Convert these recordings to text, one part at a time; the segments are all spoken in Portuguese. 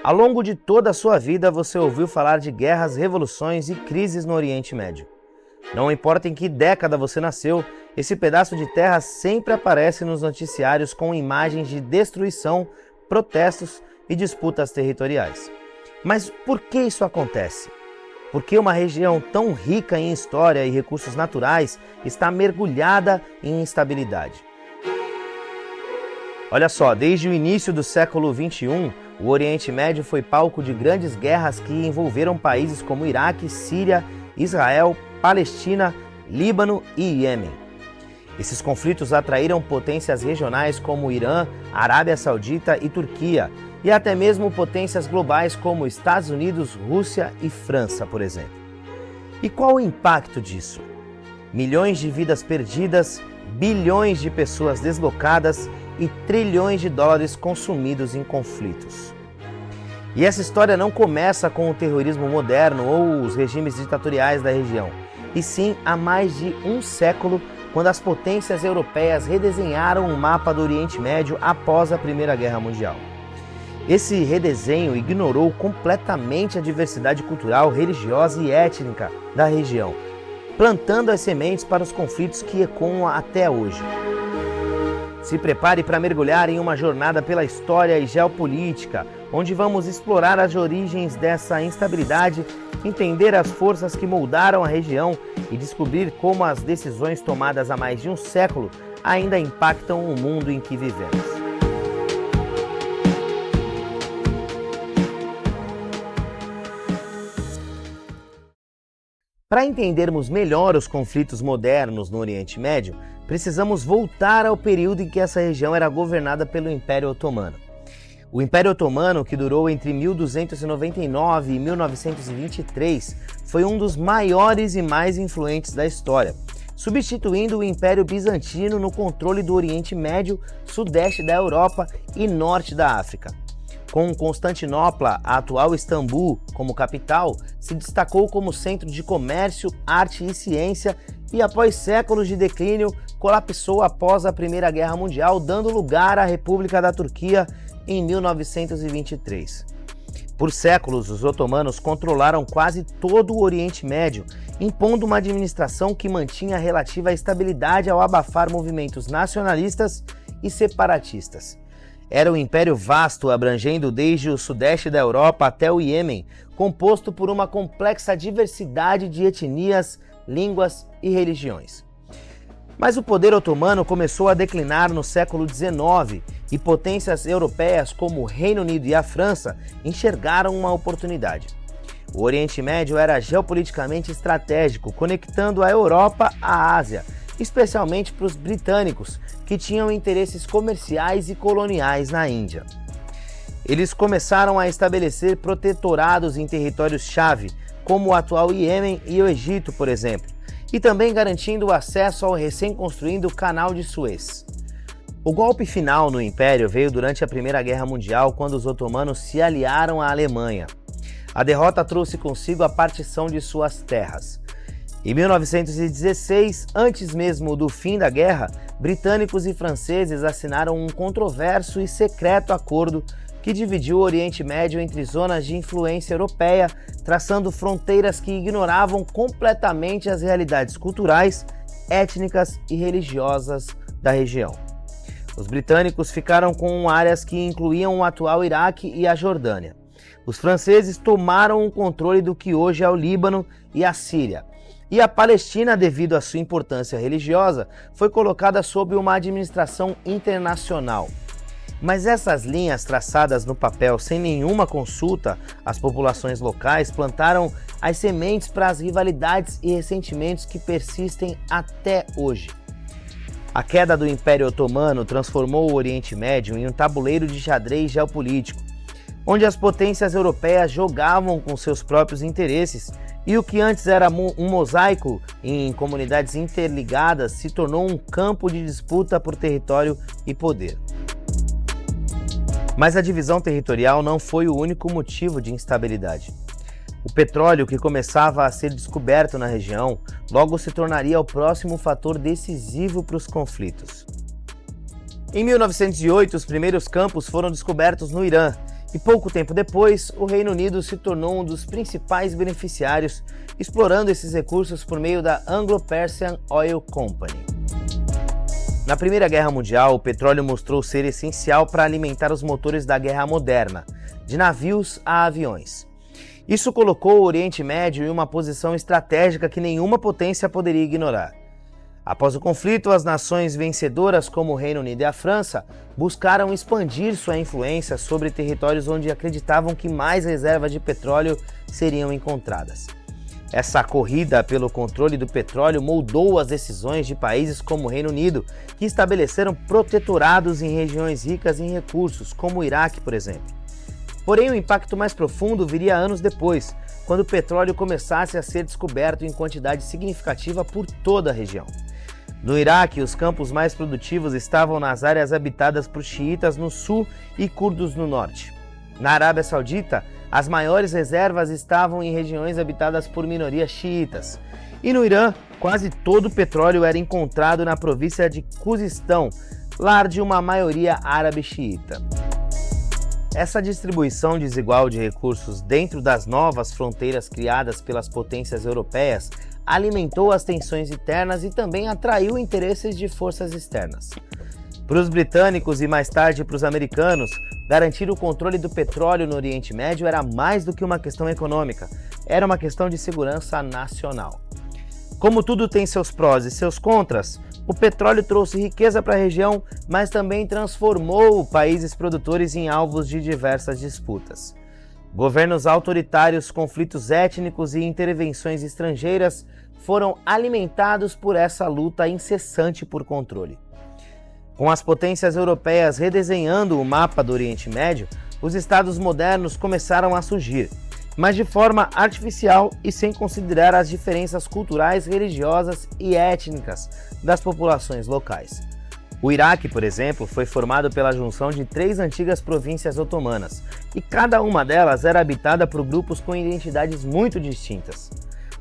Ao longo de toda a sua vida, você ouviu falar de guerras, revoluções e crises no Oriente Médio. Não importa em que década você nasceu, esse pedaço de terra sempre aparece nos noticiários com imagens de destruição, protestos e disputas territoriais. Mas por que isso acontece? Por que uma região tão rica em história e recursos naturais está mergulhada em instabilidade? Olha só, desde o início do século XXI, o Oriente Médio foi palco de grandes guerras que envolveram países como Iraque, Síria, Israel, Palestina, Líbano e Iêmen. Esses conflitos atraíram potências regionais como Irã, Arábia Saudita e Turquia, e até mesmo potências globais como Estados Unidos, Rússia e França, por exemplo. E qual o impacto disso? Milhões de vidas perdidas, bilhões de pessoas deslocadas e trilhões de dólares consumidos em conflitos. E essa história não começa com o terrorismo moderno ou os regimes ditatoriais da região, e sim há mais de um século, quando as potências europeias redesenharam o mapa do Oriente Médio após a Primeira Guerra Mundial. Esse redesenho ignorou completamente a diversidade cultural, religiosa e étnica da região, plantando as sementes para os conflitos que ecoam até hoje. Se prepare para mergulhar em uma jornada pela história e geopolítica, onde vamos explorar as origens dessa instabilidade, entender as forças que moldaram a região e descobrir como as decisões tomadas há mais de um século ainda impactam o mundo em que vivemos. Para entendermos melhor os conflitos modernos no Oriente Médio, precisamos voltar ao período em que essa região era governada pelo Império Otomano. O Império Otomano, que durou entre 1299 e 1923, foi um dos maiores e mais influentes da história, substituindo o Império Bizantino no controle do Oriente Médio, sudeste da Europa e norte da África. Com Constantinopla, a atual Istambul, como capital, se destacou como centro de comércio, arte e ciência e, após séculos de declínio, colapsou após a Primeira Guerra Mundial, dando lugar à República da Turquia em 1923. Por séculos, os otomanos controlaram quase todo o Oriente Médio, impondo uma administração que mantinha relativa estabilidade ao abafar movimentos nacionalistas e separatistas. Era um império vasto, abrangendo desde o sudeste da Europa até o Iêmen, composto por uma complexa diversidade de etnias, línguas e religiões. Mas o poder otomano começou a declinar no século XIX e potências europeias como o Reino Unido e a França enxergaram uma oportunidade. O Oriente Médio era geopoliticamente estratégico, conectando a Europa à Ásia, especialmente para os britânicos, que tinham interesses comerciais e coloniais na Índia. Eles começaram a estabelecer protetorados em territórios-chave, como o atual Iêmen e o Egito, por exemplo, e também garantindo o acesso ao recém-construído Canal de Suez. O golpe final no Império veio durante a Primeira Guerra Mundial, quando os otomanos se aliaram à Alemanha. A derrota trouxe consigo a partição de suas terras. Em 1916, antes mesmo do fim da guerra, britânicos e franceses assinaram um controverso e secreto acordo que dividiu o Oriente Médio entre zonas de influência europeia, traçando fronteiras que ignoravam completamente as realidades culturais, étnicas e religiosas da região. Os britânicos ficaram com áreas que incluíam o atual Iraque e a Jordânia. Os franceses tomaram o controle do que hoje é o Líbano e a Síria. E a Palestina, devido à sua importância religiosa, foi colocada sob uma administração internacional. Mas essas linhas traçadas no papel sem nenhuma consulta às populações locais plantaram as sementes para as rivalidades e ressentimentos que persistem até hoje. A queda do Império Otomano transformou o Oriente Médio em um tabuleiro de xadrez geopolítico, onde as potências europeias jogavam com seus próprios interesses e o que antes era um mosaico em comunidades interligadas se tornou um campo de disputa por território e poder. Mas a divisão territorial não foi o único motivo de instabilidade. O petróleo, que começava a ser descoberto na região, logo se tornaria o próximo fator decisivo para os conflitos. Em 1908, os primeiros campos foram descobertos no Irã, E pouco tempo depois, o Reino Unido se tornou um dos principais beneficiários, explorando esses recursos por meio da Anglo-Persian Oil Company. Na Primeira Guerra Mundial, o petróleo mostrou ser essencial para alimentar os motores da guerra moderna, de navios a aviões. Isso colocou o Oriente Médio em uma posição estratégica que nenhuma potência poderia ignorar. Após o conflito, as nações vencedoras, como o Reino Unido e a França, buscaram expandir sua influência sobre territórios onde acreditavam que mais reservas de petróleo seriam encontradas. Essa corrida pelo controle do petróleo moldou as decisões de países como o Reino Unido, que estabeleceram protetorados em regiões ricas em recursos, como o Iraque, por exemplo. Porém, o impacto mais profundo viria anos depois, quando o petróleo começasse a ser descoberto em quantidade significativa por toda a região. No Iraque, os campos mais produtivos estavam nas áreas habitadas por xiitas no sul e curdos no norte. Na Arábia Saudita, as maiores reservas estavam em regiões habitadas por minorias xiitas. E no Irã, quase todo o petróleo era encontrado na província de Khuzistão, lar de uma maioria árabe xiita. Essa distribuição desigual de recursos dentro das novas fronteiras criadas pelas potências europeias alimentou as tensões internas e também atraiu interesses de forças externas. Para os britânicos e mais tarde para os americanos, garantir o controle do petróleo no Oriente Médio era mais do que uma questão econômica, era uma questão de segurança nacional. Como tudo tem seus prós e seus contras, o petróleo trouxe riqueza para a região, mas também transformou países produtores em alvos de diversas disputas. Governos autoritários, conflitos étnicos e intervenções estrangeiras foram alimentados por essa luta incessante por controle. Com as potências europeias redesenhando o mapa do Oriente Médio, os estados modernos começaram a surgir, mas de forma artificial e sem considerar as diferenças culturais, religiosas e étnicas das populações locais. O Iraque, por exemplo, foi formado pela junção de 3 antigas províncias otomanas, e cada uma delas era habitada por grupos com identidades muito distintas.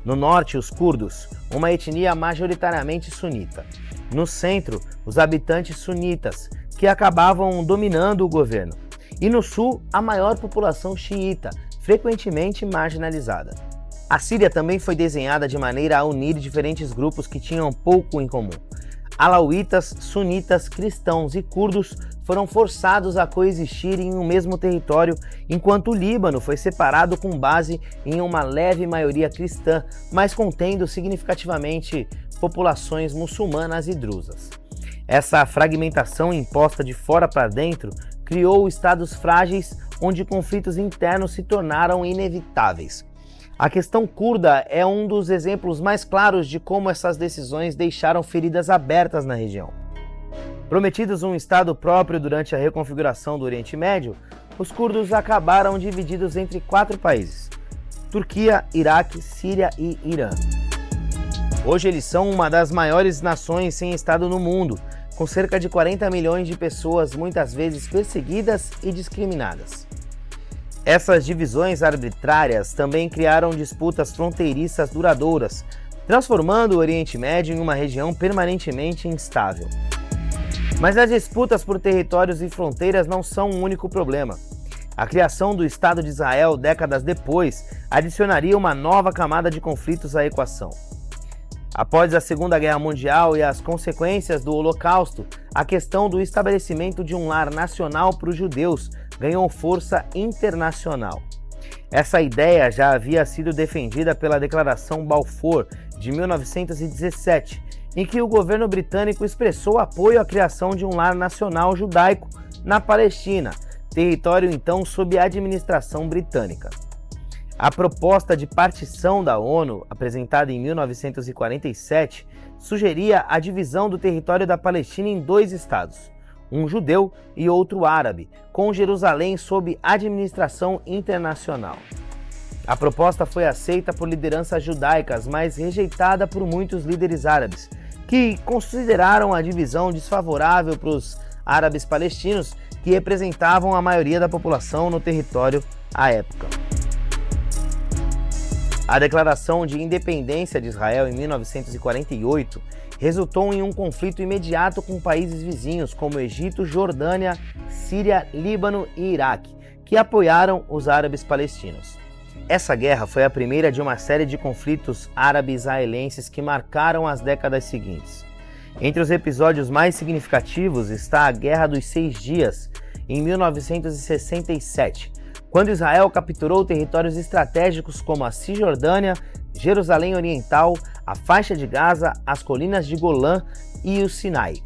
No norte, os curdos, uma etnia majoritariamente sunita. No centro, os habitantes sunitas, que acabavam dominando o governo. E no sul, a maior população xiita, frequentemente marginalizada. A Síria também foi desenhada de maneira a unir diferentes grupos que tinham pouco em comum. Alauítas, sunitas, cristãos e curdos foram forçados a coexistir em um mesmo território, enquanto o Líbano foi separado com base em uma leve maioria cristã, mas contendo significativamente populações muçulmanas e drusas. Essa fragmentação imposta de fora para dentro criou estados frágeis onde conflitos internos se tornaram inevitáveis. A questão curda é um dos exemplos mais claros de como essas decisões deixaram feridas abertas na região. Prometidos um estado próprio durante a reconfiguração do Oriente Médio, os curdos acabaram divididos entre 4 países: Turquia, Iraque, Síria e Irã. Hoje eles são uma das maiores nações sem estado no mundo, com cerca de 40 milhões de pessoas muitas vezes perseguidas e discriminadas. Essas divisões arbitrárias também criaram disputas fronteiriças duradouras, transformando o Oriente Médio em uma região permanentemente instável. Mas as disputas por territórios e fronteiras não são o único problema. A criação do Estado de Israel décadas depois adicionaria uma nova camada de conflitos à equação. Após a Segunda Guerra Mundial e as consequências do Holocausto, a questão do estabelecimento de um lar nacional para os judeus ganhou força internacional. Essa ideia já havia sido defendida pela Declaração Balfour de 1917, em que o governo britânico expressou apoio à criação de um lar nacional judaico na Palestina, território então sob administração britânica. A proposta de partição da ONU, apresentada em 1947, sugeria a divisão do território da Palestina em 2 estados, um judeu e outro árabe, com Jerusalém sob administração internacional. A proposta foi aceita por lideranças judaicas, mas rejeitada por muitos líderes árabes, que consideraram a divisão desfavorável para os árabes palestinos, que representavam a maioria da população no território à época. A Declaração de Independência de Israel em 1948 resultou em um conflito imediato com países vizinhos como Egito, Jordânia, Síria, Líbano e Iraque, que apoiaram os árabes palestinos. Essa guerra foi a primeira de uma série de conflitos árabe-israelenses que marcaram as décadas seguintes. Entre os episódios mais significativos está a Guerra dos 6 Dias, em 1967, quando Israel capturou territórios estratégicos como a Cisjordânia, Jerusalém Oriental, a Faixa de Gaza, as Colinas de Golã e o Sinai.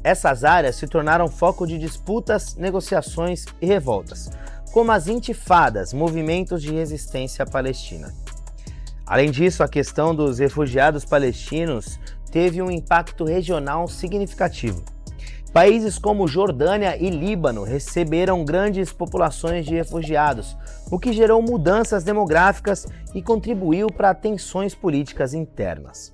Essas áreas se tornaram foco de disputas, negociações e revoltas, como as intifadas, movimentos de resistência palestina. Além disso, a questão dos refugiados palestinos teve um impacto regional significativo. Países como Jordânia e Líbano receberam grandes populações de refugiados, o que gerou mudanças demográficas e contribuiu para tensões políticas internas.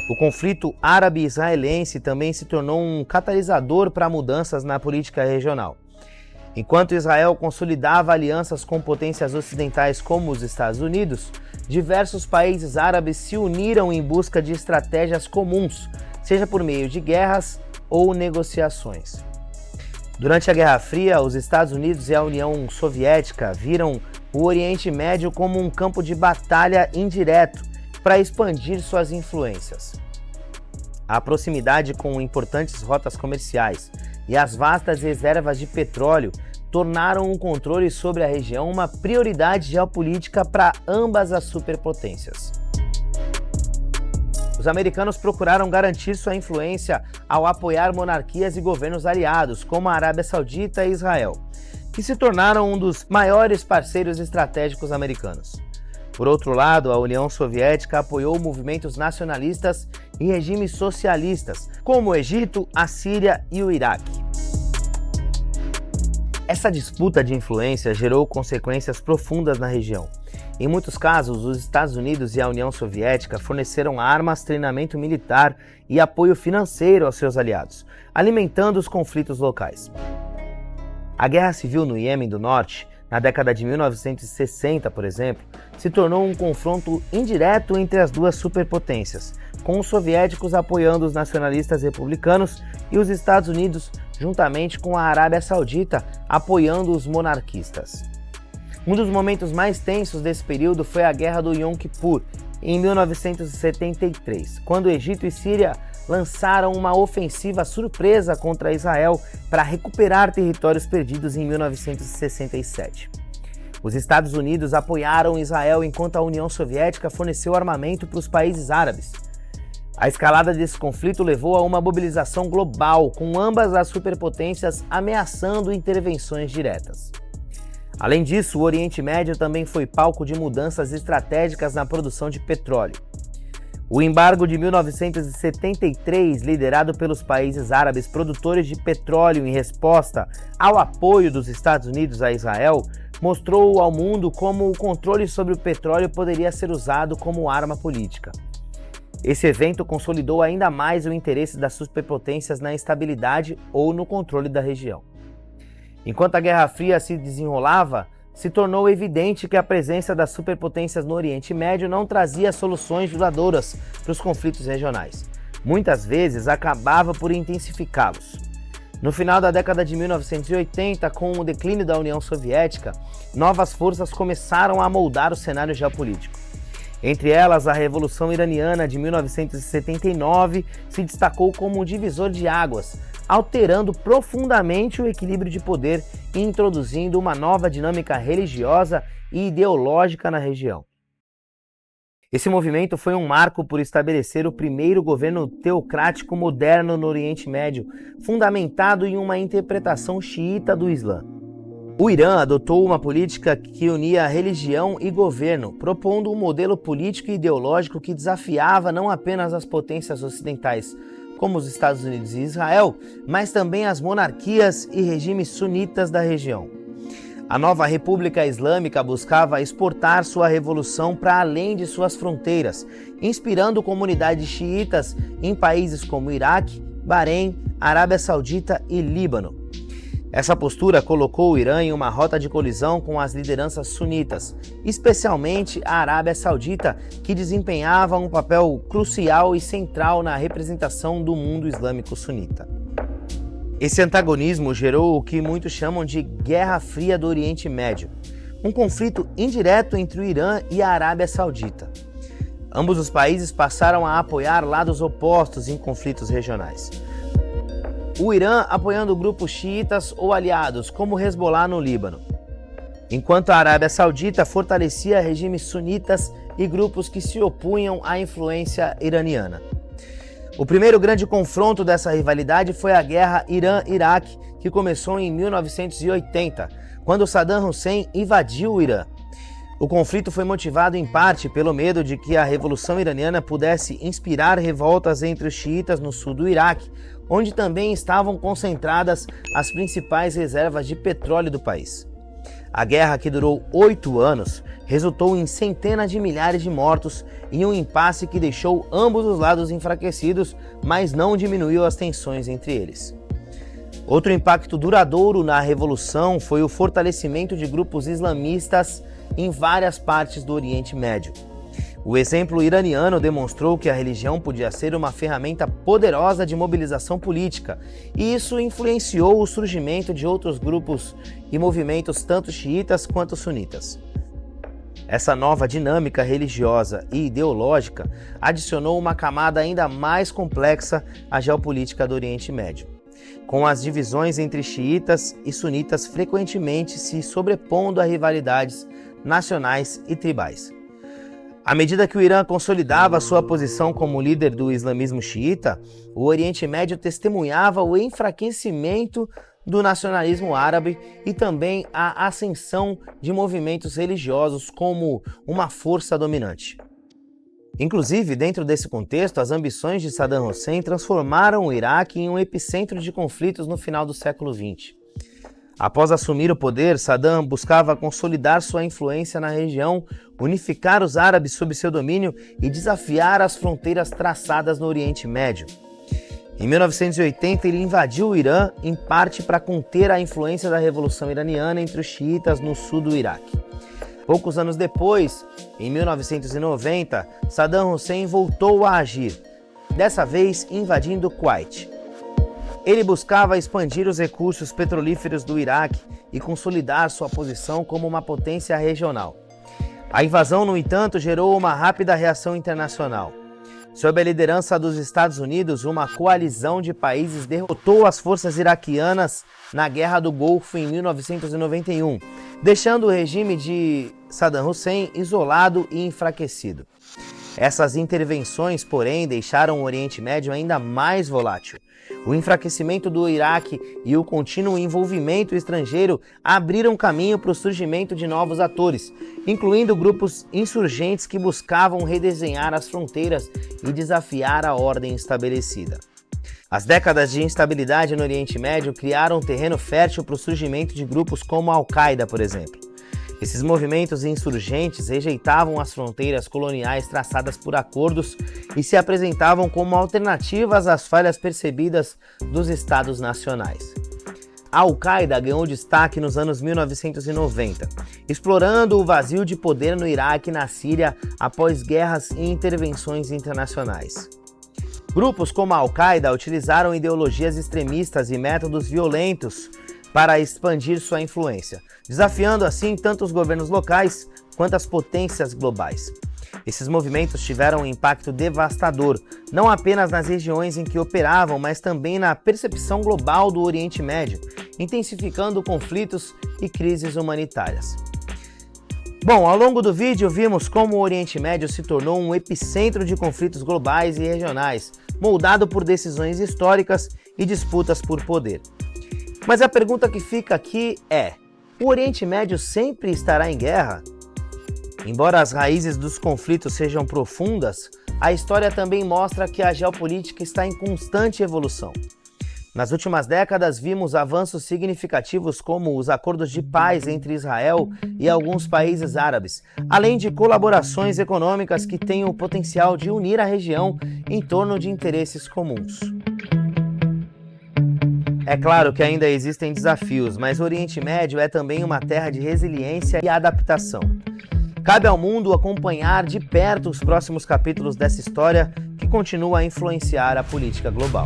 O conflito árabe-israelense também se tornou um catalisador para mudanças na política regional. Enquanto Israel consolidava alianças com potências ocidentais como os Estados Unidos, diversos países árabes se uniram em busca de estratégias comuns, seja por meio de guerras ou negociações. Durante a Guerra Fria, os Estados Unidos e a União Soviética viram o Oriente Médio como um campo de batalha indireto para expandir suas influências. A proximidade com importantes rotas comerciais e as vastas reservas de petróleo tornaram o controle sobre a região uma prioridade geopolítica para ambas as superpotências. Os americanos procuraram garantir sua influência ao apoiar monarquias e governos aliados, como a Arábia Saudita e Israel, que se tornaram um dos maiores parceiros estratégicos americanos. Por outro lado, a União Soviética apoiou movimentos nacionalistas e regimes socialistas, como o Egito, a Síria e o Iraque. Essa disputa de influência gerou consequências profundas na região. Em muitos casos, os Estados Unidos e a União Soviética forneceram armas, treinamento militar e apoio financeiro aos seus aliados, alimentando os conflitos locais. A Guerra Civil no Iêmen do Norte, na década de 1960, por exemplo, se tornou um confronto indireto entre as duas superpotências, com os soviéticos apoiando os nacionalistas republicanos e os Estados Unidos, juntamente com a Arábia Saudita, apoiando os monarquistas. Um dos momentos mais tensos desse período foi a Guerra do Yom Kippur, em 1973, quando o Egito e Síria lançaram uma ofensiva surpresa contra Israel para recuperar territórios perdidos em 1967. Os Estados Unidos apoiaram Israel enquanto a União Soviética forneceu armamento para os países árabes. A escalada desse conflito levou a uma mobilização global, com ambas as superpotências ameaçando intervenções diretas. Além disso, o Oriente Médio também foi palco de mudanças estratégicas na produção de petróleo. O embargo de 1973, liderado pelos países árabes produtores de petróleo em resposta ao apoio dos Estados Unidos a Israel, mostrou ao mundo como o controle sobre o petróleo poderia ser usado como arma política. Esse evento consolidou ainda mais o interesse das superpotências na estabilidade ou no controle da região. Enquanto a Guerra Fria se desenrolava, se tornou evidente que a presença das superpotências no Oriente Médio não trazia soluções duradouras para os conflitos regionais. Muitas vezes acabava por intensificá-los. No final da década de 1980, com o declínio da União Soviética, novas forças começaram a moldar o cenário geopolítico. Entre elas, a Revolução Iraniana de 1979 se destacou como um divisor de águas, alterando profundamente o equilíbrio de poder e introduzindo uma nova dinâmica religiosa e ideológica na região. Esse movimento foi um marco por estabelecer o primeiro governo teocrático moderno no Oriente Médio, fundamentado em uma interpretação xiita do Islã. O Irã adotou uma política que unia religião e governo, propondo um modelo político e ideológico que desafiava não apenas as potências ocidentais, como os Estados Unidos e Israel, mas também as monarquias e regimes sunitas da região. A nova República Islâmica buscava exportar sua revolução para além de suas fronteiras, inspirando comunidades xiitas em países como Iraque, Bahrein, Arábia Saudita e Líbano. Essa postura colocou o Irã em uma rota de colisão com as lideranças sunitas, especialmente a Arábia Saudita, que desempenhava um papel crucial e central na representação do mundo islâmico sunita. Esse antagonismo gerou o que muitos chamam de Guerra Fria do Oriente Médio, um conflito indireto entre o Irã e a Arábia Saudita. Ambos os países passaram a apoiar lados opostos em conflitos regionais. O Irã apoiando grupos xiitas ou aliados, como Hezbollah no Líbano, enquanto a Arábia Saudita fortalecia regimes sunitas e grupos que se opunham à influência iraniana. O primeiro grande confronto dessa rivalidade foi a Guerra Irã-Iraque, que começou em 1980, quando Saddam Hussein invadiu o Irã. O conflito foi motivado em parte pelo medo de que a Revolução Iraniana pudesse inspirar revoltas entre os xiitas no sul do Iraque, onde também estavam concentradas as principais reservas de petróleo do país. A guerra, que durou 8 anos, resultou em centenas de milhares de mortos e um impasse que deixou ambos os lados enfraquecidos, mas não diminuiu as tensões entre eles. Outro impacto duradouro na Revolução foi o fortalecimento de grupos islamistas em várias partes do Oriente Médio. O exemplo iraniano demonstrou que a religião podia ser uma ferramenta poderosa de mobilização política, e isso influenciou o surgimento de outros grupos e movimentos tanto xiitas quanto sunitas. Essa nova dinâmica religiosa e ideológica adicionou uma camada ainda mais complexa à geopolítica do Oriente Médio, com as divisões entre xiitas e sunitas frequentemente se sobrepondo a rivalidades nacionais e tribais. À medida que o Irã consolidava sua posição como líder do islamismo xiita, o Oriente Médio testemunhava o enfraquecimento do nacionalismo árabe e também a ascensão de movimentos religiosos como uma força dominante. Inclusive, dentro desse contexto, as ambições de Saddam Hussein transformaram o Iraque em um epicentro de conflitos no final do século XX. Após assumir o poder, Saddam buscava consolidar sua influência na região, unificar os árabes sob seu domínio e desafiar as fronteiras traçadas no Oriente Médio. Em 1980, ele invadiu o Irã, em parte para conter a influência da Revolução Iraniana entre os xiitas no sul do Iraque. Poucos anos depois, em 1990, Saddam Hussein voltou a agir, dessa vez invadindo o Kuwait. Ele buscava expandir os recursos petrolíferos do Iraque e consolidar sua posição como uma potência regional. A invasão, no entanto, gerou uma rápida reação internacional. Sob a liderança dos Estados Unidos, uma coalizão de países derrotou as forças iraquianas na Guerra do Golfo em 1991, deixando o regime de Saddam Hussein isolado e enfraquecido. Essas intervenções, porém, deixaram o Oriente Médio ainda mais volátil. O enfraquecimento do Iraque e o contínuo envolvimento estrangeiro abriram caminho para o surgimento de novos atores, incluindo grupos insurgentes que buscavam redesenhar as fronteiras e desafiar a ordem estabelecida. As décadas de instabilidade no Oriente Médio criaram um terreno fértil para o surgimento de grupos como a Al-Qaeda, por exemplo. Esses movimentos insurgentes rejeitavam as fronteiras coloniais traçadas por acordos e se apresentavam como alternativas às falhas percebidas dos estados nacionais. A Al-Qaeda ganhou destaque nos anos 1990, explorando o vazio de poder no Iraque e na Síria após guerras e intervenções internacionais. Grupos como a Al-Qaeda utilizaram ideologias extremistas e métodos violentos para expandir sua influência, desafiando assim tanto os governos locais quanto as potências globais. Esses movimentos tiveram um impacto devastador, não apenas nas regiões em que operavam, mas também na percepção global do Oriente Médio, intensificando conflitos e crises humanitárias. Bom, ao longo do vídeo vimos como o Oriente Médio se tornou um epicentro de conflitos globais e regionais, moldado por decisões históricas e disputas por poder. Mas a pergunta que fica aqui é: o Oriente Médio sempre estará em guerra? Embora as raízes dos conflitos sejam profundas, a história também mostra que a geopolítica está em constante evolução. Nas últimas décadas, vimos avanços significativos como os acordos de paz entre Israel e alguns países árabes, além de colaborações econômicas que têm o potencial de unir a região em torno de interesses comuns. É claro que ainda existem desafios, mas o Oriente Médio é também uma terra de resiliência e adaptação. Cabe ao mundo acompanhar de perto os próximos capítulos dessa história que continua a influenciar a política global.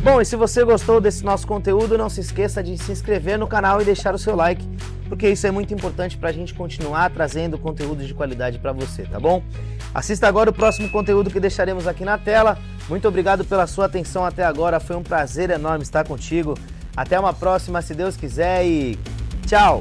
Bom, e se você gostou desse nosso conteúdo, não se esqueça de se inscrever no canal e deixar o seu like, porque isso é muito importante para a gente continuar trazendo conteúdo de qualidade para você, tá bom? Assista agora o próximo conteúdo que deixaremos aqui na tela. Muito obrigado pela sua atenção até agora, foi um prazer enorme estar contigo. Até uma próxima, se Deus quiser, e tchau!